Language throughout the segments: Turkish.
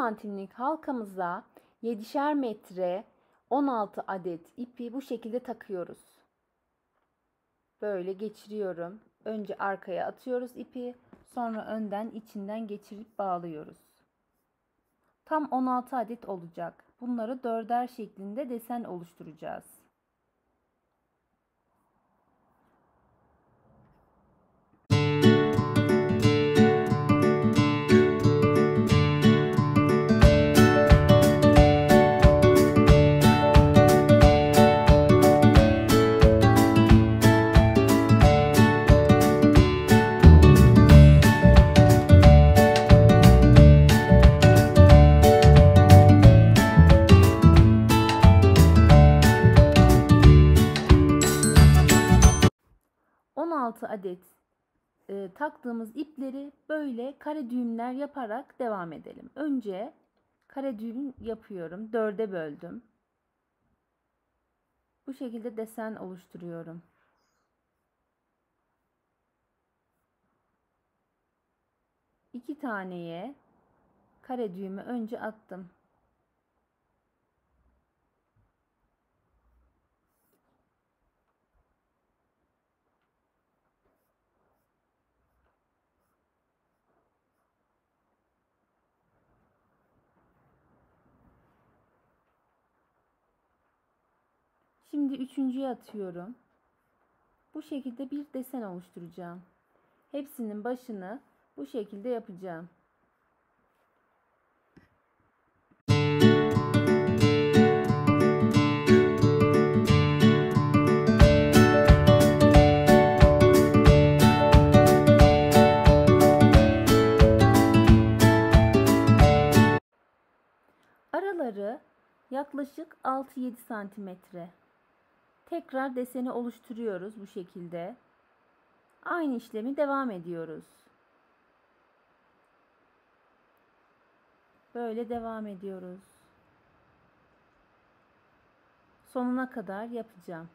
santimlik halkamıza 7'şer metre 16 adet ipi bu şekilde takıyoruz. Böyle geçiriyorum. Önce arkaya atıyoruz ipi, sonra önden içinden geçirip bağlıyoruz. Tam 16 adet olacak. Bunları 4'er şeklinde desen oluşturacağız. Adet taktığımız ipleri böyle kare düğümler yaparak devam edelim. Önce kare düğüm yapıyorum. 4'e böldüm. Bu şekilde desen oluşturuyorum. İki taneye kare düğümü önce attım. Şimdi üçüncüye atıyorum. Bu şekilde bir desen oluşturacağım. Hepsinin başını bu şekilde yapacağım. Araları yaklaşık 6-7 santimetre. Tekrar deseni oluşturuyoruz bu şekilde. Aynı işlemi devam ediyoruz. Böyle devam ediyoruz. Sonuna kadar yapacağım.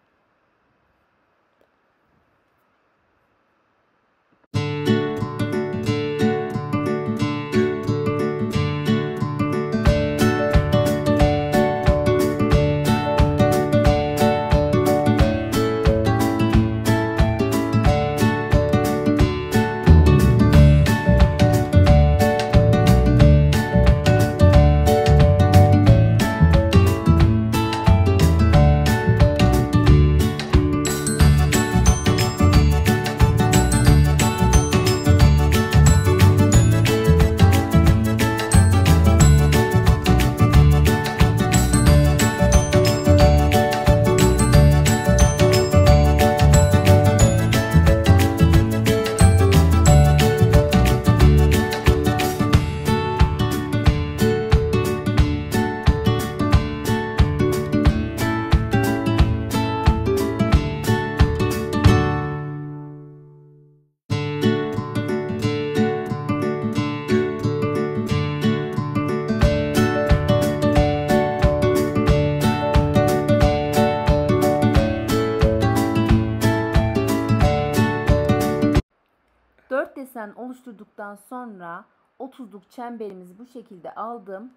Desen oluşturduktan sonra 30'luk çemberimizi bu şekilde aldım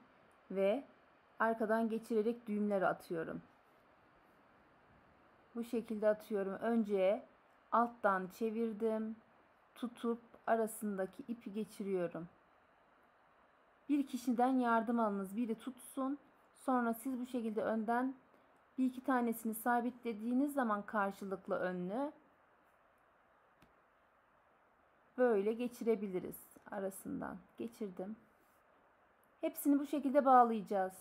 ve arkadan geçirerek düğümleri atıyorum. Bu şekilde atıyorum. Önce alttan çevirdim. Tutup arasındaki ipi geçiriyorum. Bir kişiden yardım alınız. Biri tutsun. Sonra siz bu şekilde önden bir iki tanesini sabitlediğiniz zaman karşılıklı önlü böyle geçirebiliriz. Arasından geçirdim. Hepsini bu şekilde bağlayacağız.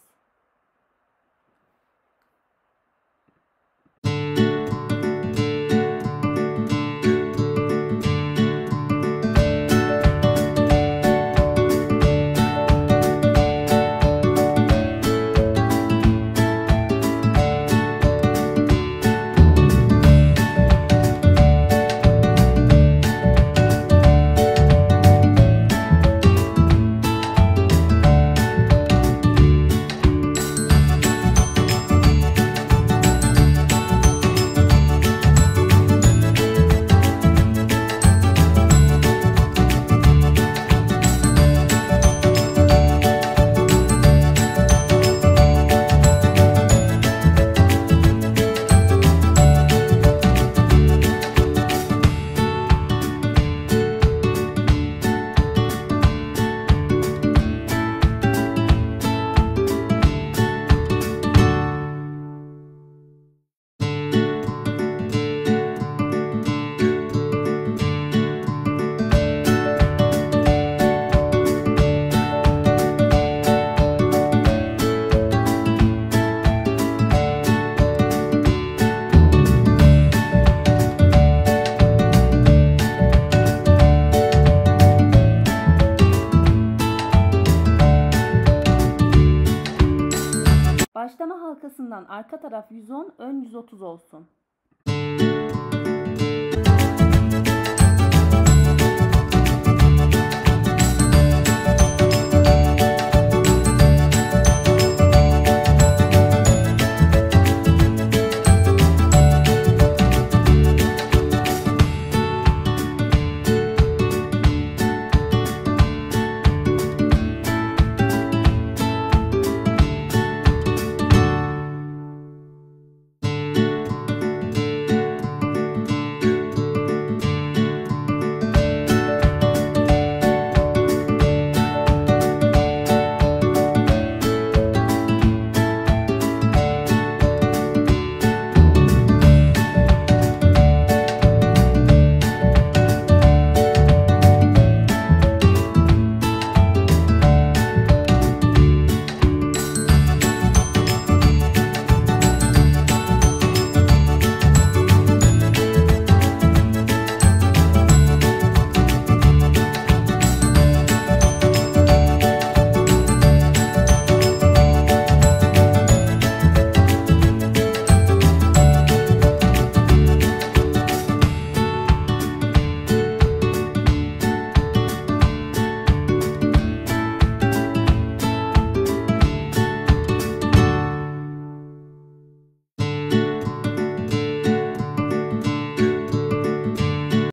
arka taraf 110, ön 130 olsun.